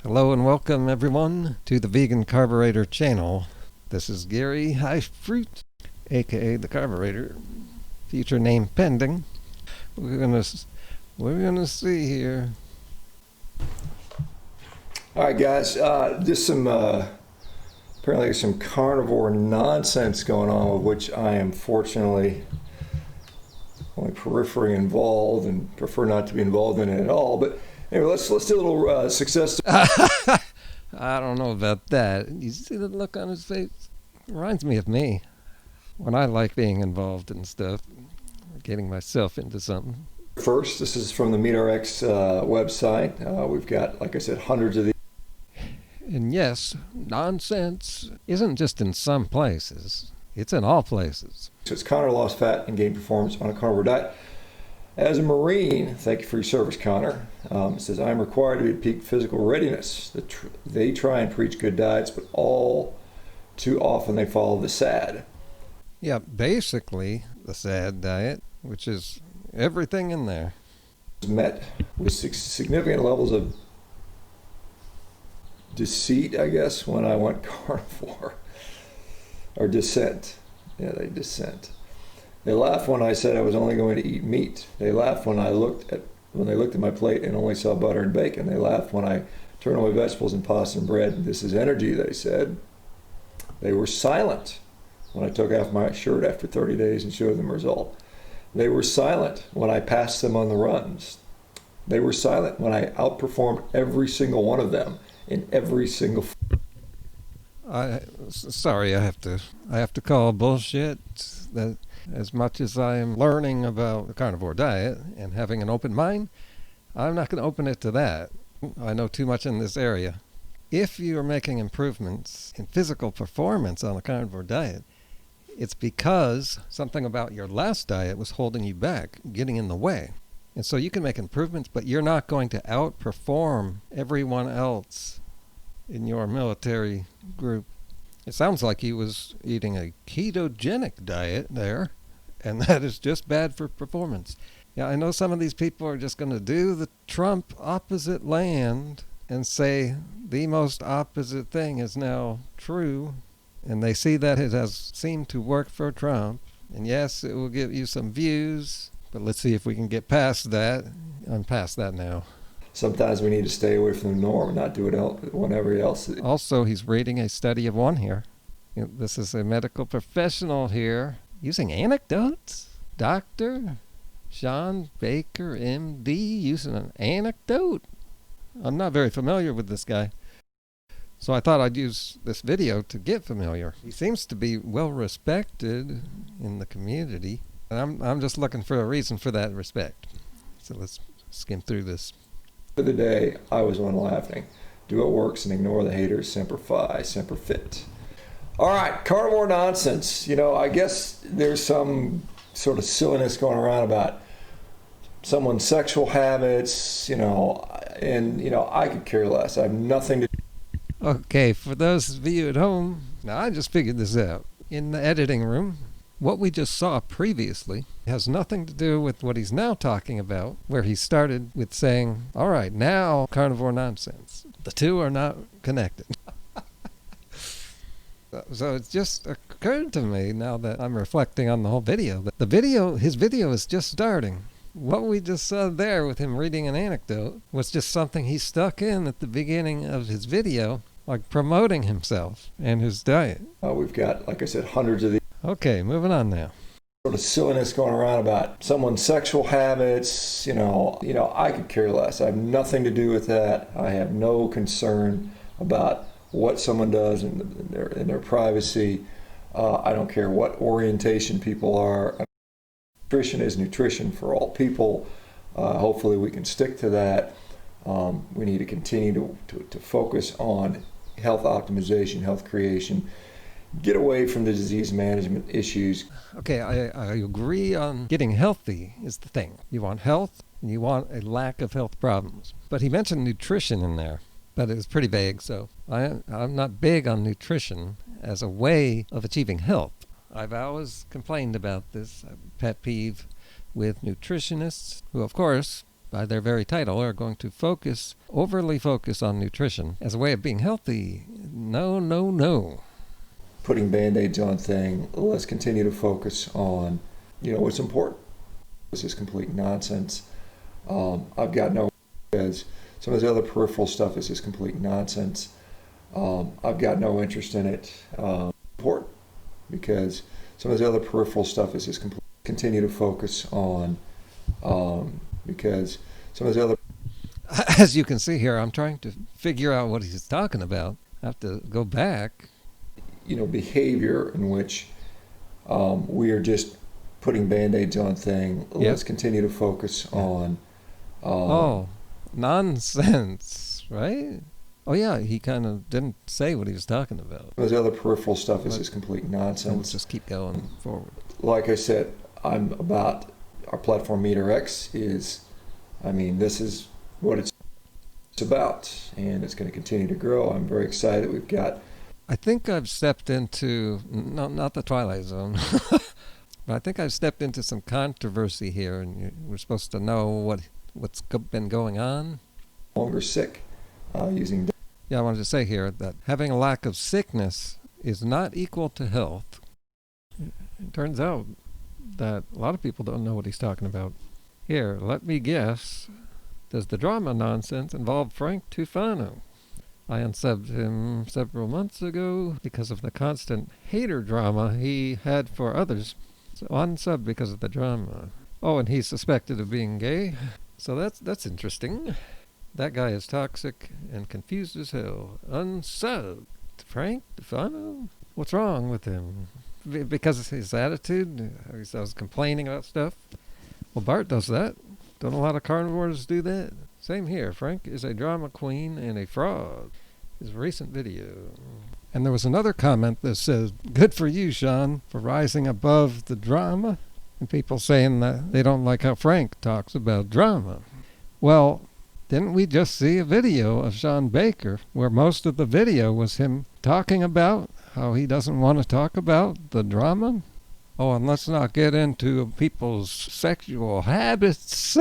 Hello and welcome everyone to the Vegan Carburetor channel. This is Gary High Fruit, aka the Carburetor. Future name pending. We're gonna see here. All right, guys. Just some apparently some carnivore nonsense going on, with which I am fortunately only peripherally involved and prefer not to be involved in it at all. But anyway, let's do a little success. I don't know about that. You see the look on his face? Reminds me of me when I like being involved in stuff, getting myself into something. First, this is from the MeatRx website. We've got, like I said, hundreds of these. And yes, nonsense isn't just in some places. It's in all places. So it's Connor lost fat and gained performance on a carnivore diet. As a Marine, thank you for your service, Connor. It says, I'm required to be at peak physical readiness. They try and preach good diets, but all too often they follow the SAD. Yeah, basically the SAD diet, which is everything in there. Met with significant levels of deceit, I guess, when I went carnivore. Or dissent. Yeah, they dissent. They laughed when I said I was only going to eat meat. They laughed when they looked at my plate and only saw butter and bacon. They laughed when I turned away vegetables and pasta and bread. This is energy, they said. They were silent when I took off my shirt after 30 days and showed them a result. They were silent when I passed them on the runs. They were silent when I outperformed every single one of them in every single. Sorry, I have to call bullshit. That as much as I am learning about the carnivore diet and having an open mind, I'm not going to open it to that. I know too much in this area. If you are making improvements in physical performance on a carnivore diet, it's because something about your last diet was holding you back, getting in the way. And so you can make improvements, but you're not going to outperform everyone else in your military group. It sounds like he was eating a ketogenic diet there, and that is just bad for performance. Yeah, I know some of these people are just going to do the Trump opposite land and say the most opposite thing is now true, and they see that it has seemed to work for Trump. And yes, it will give you some views, but let's see if we can get past that. I'm past that now. Sometimes we need to stay away from the norm and not do it whenever else. Also, he's reading a study of one here. This is a medical professional here using anecdotes. Dr. Shawn Baker, MD, using an anecdote. I'm not very familiar with this guy, so I thought I'd use this video to get familiar. He seems to be well respected in the community, and I'm just looking for a reason for that respect. So let's skim through this. For the day, I was one laughing. Do what works and ignore the haters. Semper Fi, Semper Fit. All right, carnivore nonsense. I guess there's some sort of silliness going around about someone's sexual habits, and I could care less. I have nothing to do. Okay, for those of you at home, now I just figured this out. In the editing room, what we just saw previously has nothing to do with what he's now talking about, where he started with saying, all right, now carnivore notsense. The two are not connected. So it just occurred to me now that I'm reflecting on the whole video, that his video is just starting. What we just saw there with him reading an anecdote was just something he stuck in at the beginning of his video, like promoting himself and his diet. We've got, like I said, hundreds of these. Okay, moving on now. Sort of silliness going around about someone's sexual habits, I could care less. I have nothing to do with that. I have no concern about what someone does in their privacy. I don't care what orientation people are. Nutrition is nutrition for all people. Hopefully we can stick to that. We need to continue to focus on health optimization, health creation. Get away from the disease management issues. Okay, I agree on getting healthy is the thing. You want health and you want a lack of health problems. But he mentioned nutrition in there, but it was pretty vague, so I'm not big on nutrition as a way of achieving health. I've always complained about this pet peeve with nutritionists who, of course, by their very title, are going to overly focus on nutrition as a way of being healthy. No, no, no. Putting Band-Aids on thing, let's continue to focus on, what's important. This is complete nonsense. I've got no, because some of the other peripheral stuff is just complete nonsense. I've got no interest in it. Important, because some of the other peripheral stuff is just complete. Continue to focus on, because some of the other. As you can see here, I'm trying to figure out what he's talking about. I have to go back. Behavior in which we are just putting Band-Aids on thing. Yep. Let's continue to focus on. Nonsense, right? Oh yeah, he kind of didn't say what he was talking about. Those other peripheral stuff is just complete nonsense. Let's just keep going forward. Like I said, I'm about our platform Meter X is, this is what it's about, and it's going to continue to grow. I'm very excited. We've got. I think I've stepped into, no, not the Twilight Zone, but I think I've stepped into some controversy here, and we're supposed to know what's been going on. Longer sick, using. Yeah, I wanted to say here that having a lack of sickness is not equal to health. It turns out that a lot of people don't know what he's talking about. Here, let me guess. Does the drama nonsense involve Frank Tufano? I unsubbed him several months ago because of the constant hater drama he had for others. So unsubbed because of the drama. Oh, and he's suspected of being gay. So that's interesting. That guy is toxic and confused as hell. Unsubbed. Frank Tufano? What's wrong with him? Because of his attitude? I was complaining about stuff. Well, Bart does that. Don't a lot of carnivores do that? Same here. Frank is a drama queen and a fraud. His recent video. And there was another comment that says, good for you, Shawn, for rising above the drama. And people saying that they don't like how Frank talks about drama. Well, didn't we just see a video of Shawn Baker where most of the video was him talking about how he doesn't want to talk about the drama? Oh, and let's not get into people's sexual habits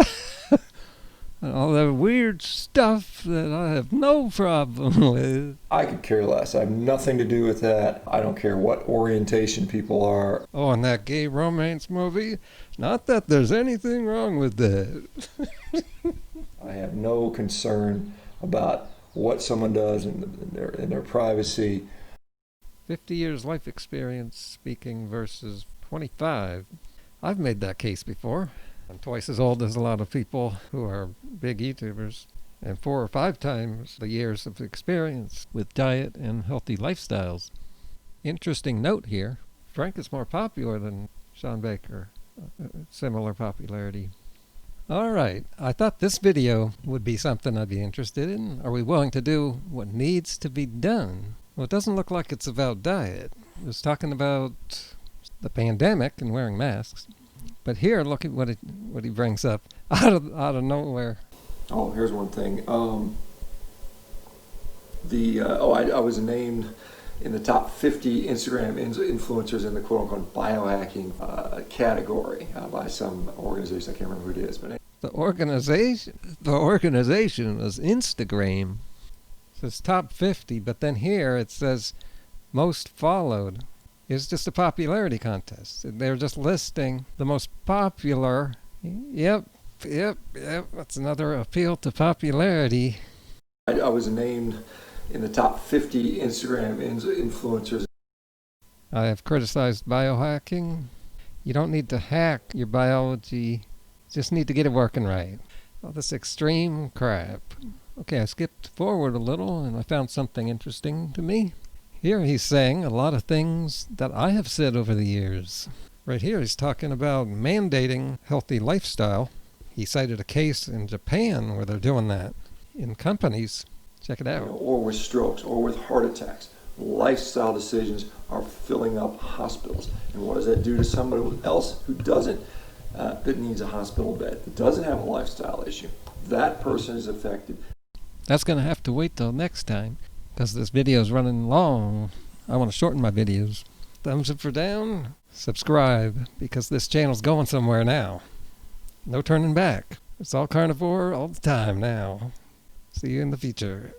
and all that weird stuff that I have no problem with. I could care less. I have nothing to do with that. I don't care what orientation people are. Oh, and that gay romance movie? Not that there's anything wrong with that. I have no concern about what someone does in their privacy. 50 years life experience speaking versus 25. I've made that case before. I'm twice as old as a lot of people who are big YouTubers, and 4 or 5 times the years of experience with diet and healthy lifestyles. Interesting note here, Frank is more popular than Shawn Baker. Similar popularity. All right, I thought this video would be something I'd be interested in. Are we willing to do what needs to be done? Well, it doesn't look like it's about diet. It was talking about the pandemic and wearing masks. But here, look at what he brings up out of nowhere. Oh, here's one thing. I was named in the top 50 Instagram influencers in the quote-unquote biohacking category by some organization. I can't remember who it is, but the organization is Instagram. It says top 50, but then here it says most followed. It's just a popularity contest. They're just listing the most popular. Yep. That's another appeal to popularity. I was named in the top 50 Instagram influencers. I have criticized biohacking. You don't need to hack your biology. Just need to get it working right. All this extreme crap. Okay, I skipped forward a little and I found something interesting to me. Here he's saying a lot of things that I have said over the years. Right here he's talking about mandating healthy lifestyle. He cited a case in Japan where they're doing that in companies. Check it out. Or with strokes, or with heart attacks. Lifestyle decisions are filling up hospitals. And what does that do to somebody else who doesn't, that needs a hospital bed, that doesn't have a lifestyle issue? That person is affected. That's going to have to wait till next time, because this video is running long. I want to shorten my videos. Thumbs up for down, subscribe, because this channel's going somewhere now. No turning back. It's all carnivore all the time now. See you in the future.